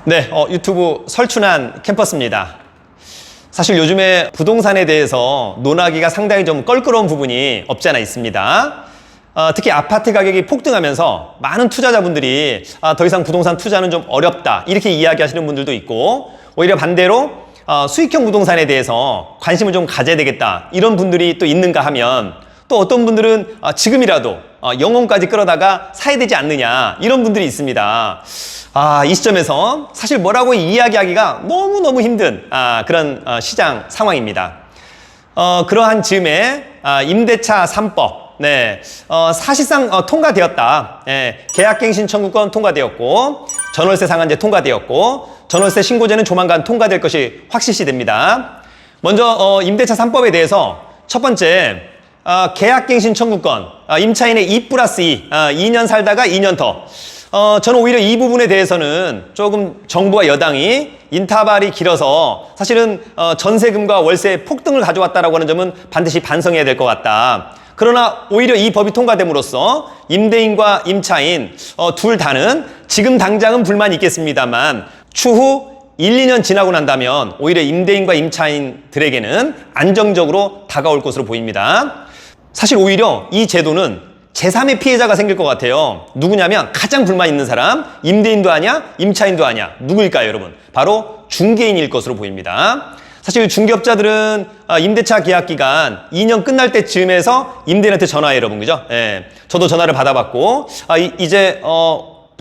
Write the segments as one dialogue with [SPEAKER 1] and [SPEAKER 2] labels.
[SPEAKER 1] 네, 유튜브 설춘한 캠퍼스입니다. 사실 요즘에 부동산에 대해서 논하기가 상당히 좀 껄끄러운 부분이 없지 않아 있습니다. 특히 아파트 가격이 폭등하면서 많은 투자자분들이 더 이상 부동산 투자는 좀 어렵다 이렇게 이야기하시는 분들도 있고, 오히려 반대로 수익형 부동산에 대해서 관심을 좀 가져야 되겠다 이런 분들이 또 있는가 하면, 또 어떤 분들은 지금이라도 영혼까지 끌어다가 사야 되지 않느냐 이런 분들이 있습니다. 이 시점에서 사실 뭐라고 이야기하기가 너무너무 힘든 그런 시장 상황입니다. 그러한 즈음에 임대차 3법 사실상 통과되었다. 계약갱신 청구권 통과되었고, 전월세 상한제 통과되었고, 전월세 신고제는 조만간 통과될 것이 확실시됩니다. 먼저 임대차 3법에 대해서 첫 번째, 계약갱신 청구권, 임차인의 2+2, 2년 살다가 2년 더. 저는 오히려 이 부분에 대해서는 조금 정부와 여당이 인터벌이 길어서 사실은 전세금과 월세 폭등을 가져왔다라고 하는 점은 반드시 반성해야 될 것 같다. 그러나 오히려 이 법이 통과됨으로써 임대인과 임차인 둘 다는 지금 당장은 불만이 있겠습니다만 추후 1, 2년 지나고 난다면 오히려 임대인과 임차인들에게는 안정적으로 다가올 것으로 보입니다. 사실 오히려 이 제도는 제3의 피해자가 생길 것 같아요. 누구냐면 가장 불만 있는 사람, 임대인도 아니야, 임차인도 아니야. 누구일까요, 여러분? 바로 중개인일 것으로 보입니다. 사실 중개업자들은 임대차 계약 기간 2년 끝날 때쯤에서 임대인한테 전화해요, 여러분. 그죠? 예. 저도 전화를 받아봤고, 이제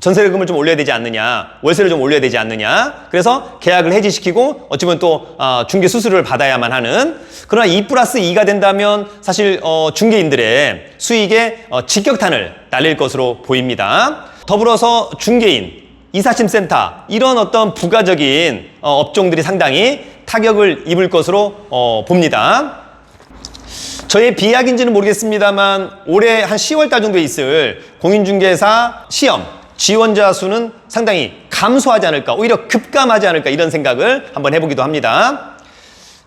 [SPEAKER 1] 전세금을 좀 올려야 되지 않느냐, 월세를 좀 올려야 되지 않느냐, 그래서 계약을 해지시키고 어찌 보면 또 중개 수수료를 받아야만 하는. 그러나 2+2가 된다면 사실 중개인들의 수익에 직격탄을 날릴 것으로 보입니다. 더불어서 중개인, 이사심센터 이런 어떤 부가적인 업종들이 상당히 타격을 입을 것으로 봅니다. 저의 비약인지는 모르겠습니다만 올해 한 10월 달 정도에 있을 공인중개사 시험 지원자 수는 상당히 감소하지 않을까, 오히려 급감하지 않을까 이런 생각을 한번 해보기도 합니다.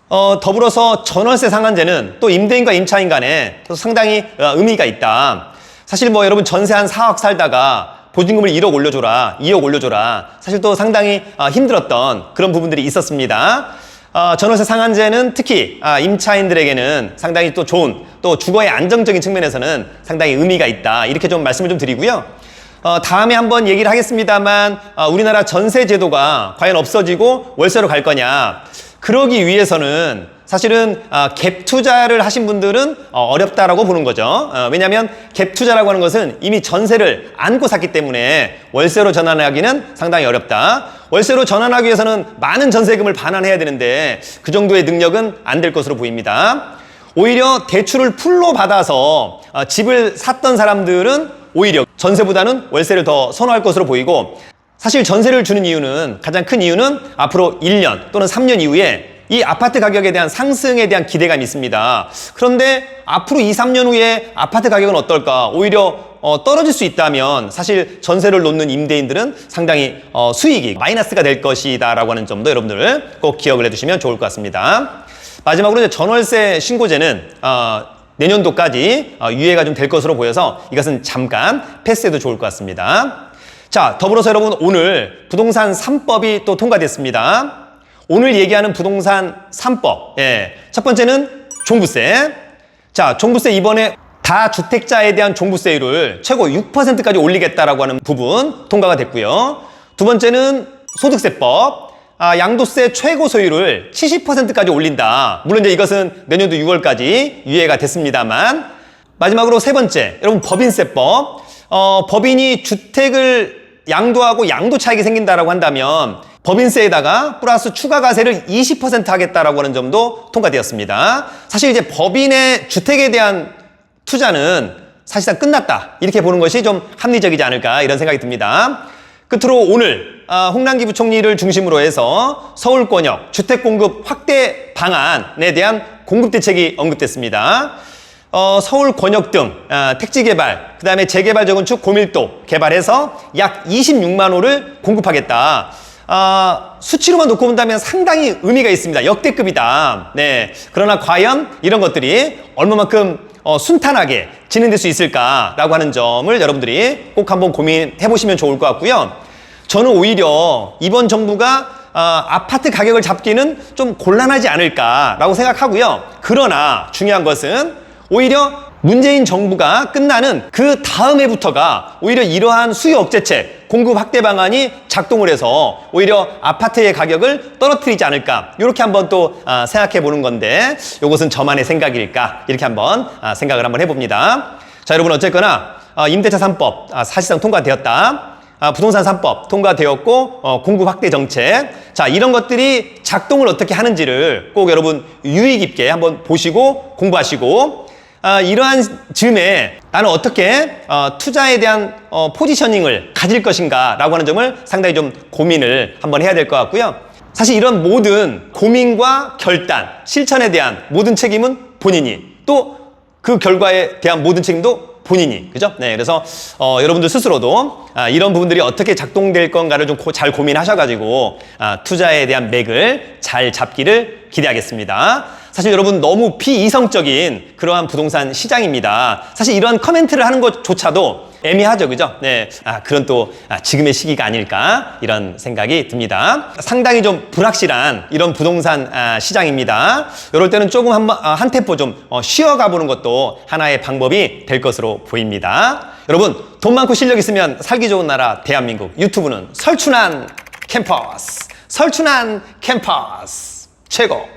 [SPEAKER 1] 더불어서 전월세 상한제는 또 임대인과 임차인 간에 또 상당히 의미가 있다. 사실 뭐 여러분 전세 한 4억 살다가 보증금을 1억 올려줘라, 2억 올려줘라, 사실 또 상당히 힘들었던 그런 부분들이 있었습니다. 전월세 상한제는 특히 임차인들에게는 상당히 또 좋은, 또 주거의 안정적인 측면에서는 상당히 의미가 있다, 이렇게 좀 말씀을 좀 드리고요. 다음에 한번 얘기를 하겠습니다만 우리나라 전세 제도가 과연 없어지고 월세로 갈 거냐, 그러기 위해서는 사실은 갭 투자를 하신 분들은 어렵다라고 보는 거죠. 왜냐하면 갭 투자라고 하는 것은 이미 전세를 안고 샀기 때문에 월세로 전환하기는 상당히 어렵다. 월세로 전환하기 위해서는 많은 전세금을 반환해야 되는데 그 정도의 능력은 안 될 것으로 보입니다. 오히려 대출을 풀로 받아서 집을 샀던 사람들은 오히려 전세보다는 월세를 더 선호할 것으로 보이고, 사실 전세를 주는 이유는, 가장 큰 이유는 앞으로 1년 또는 3년 이후에 이 아파트 가격에 대한 상승에 대한 기대감이 있습니다. 그런데 앞으로 2, 3년 후에 아파트 가격은 어떨까? 오히려 떨어질 수 있다면 사실 전세를 놓는 임대인들은 상당히 수익이 마이너스가 될 것이다 라고 하는 점도 여러분들 꼭 기억을 해두시면 좋을 것 같습니다. 마지막으로 이제 전월세 신고제는 내년도까지 유예가 좀 될 것으로 보여서 이것은 잠깐 패스해도 좋을 것 같습니다. 자, 더불어서 여러분 오늘 부동산 3법이 또 통과됐습니다. 오늘 얘기하는 부동산 3법. 첫 번째는 종부세. 자, 종부세 이번에 다주택자에 대한 종부세율을 최고 6%까지 올리겠다라고 하는 부분 통과가 됐고요. 두 번째는 소득세법. 양도세 최고 소율을 70%까지 올린다. 물론 이제 이것은 내년도 6월까지 유예가 됐습니다만, 마지막으로 세 번째, 여러분 법인세법. 법인이 주택을 양도하고 양도 차익이 생긴다라고 한다면 법인세에다가 플러스 추가 과세를 20% 하겠다라고 하는 점도 통과되었습니다. 사실 이제 법인의 주택에 대한 투자는 사실상 끝났다, 이렇게 보는 것이 좀 합리적이지 않을까 이런 생각이 듭니다. 끝으로 오늘 홍남기 부총리를 중심으로 해서 서울권역 주택공급 확대 방안에 대한 공급대책이 언급됐습니다. 서울권역 등 택지개발, 그 다음에 재개발 재건축 고밀도 개발해서 약 26만 호를 공급하겠다. 수치로만 놓고 본다면 상당히 의미가 있습니다. 역대급이다. 그러나 과연 이런 것들이 얼마만큼 순탄하게 진행될 수 있을까라고 하는 점을 여러분들이 꼭 한번 고민해 보시면 좋을 것 같고요. 저는 오히려 이번 정부가 아파트 가격을 잡기는 좀 곤란하지 않을까라고 생각하고요. 그러나 중요한 것은 오히려 문재인 정부가 끝나는 그 다음 해부터가 오히려 이러한 수요 억제책, 공급 확대 방안이 작동을 해서 오히려 아파트의 가격을 떨어뜨리지 않을까, 이렇게 한번 또 생각해 보는 건데, 이것은 저만의 생각일까, 이렇게 한번 생각을 한번 해봅니다. 자, 여러분, 어쨌거나 임대차 3법 사실상 통과되었다. 부동산 3법 통과되었고, 공급 확대 정책, 자, 이런 것들이 작동을 어떻게 하는지를 꼭 여러분 유의 깊게 한번 보시고 공부하시고, 이러한 즈음에 나는 어떻게 투자에 대한 포지셔닝을 가질 것인가 라고 하는 점을 상당히 좀 고민을 한번 해야 될 것 같고요. 사실 이런 모든 고민과 결단, 실천에 대한 모든 책임은 본인이, 또 그 결과에 대한 모든 책임도 본인이, 그죠? 네, 그래서 여러분들 스스로도 이런 부분들이 어떻게 작동될 건가를 좀 잘 고민하셔가지고 투자에 대한 맥을 잘 잡기를 기대하겠습니다. 사실 여러분 너무 비이성적인 그러한 부동산 시장입니다. 사실 이런 커멘트를 하는 것조차도 애매하죠, 그죠? 네, 그런 또 지금의 시기가 아닐까 이런 생각이 듭니다. 상당히 좀 불확실한 이런 부동산 시장입니다. 이럴 때는 조금 한 템포 좀 쉬어가 보는 것도 하나의 방법이 될 것으로 보입니다. 여러분, 돈 많고 실력 있으면 살기 좋은 나라 대한민국. 유튜브는 설춘한 캠퍼스, 설춘한 캠퍼스 최고.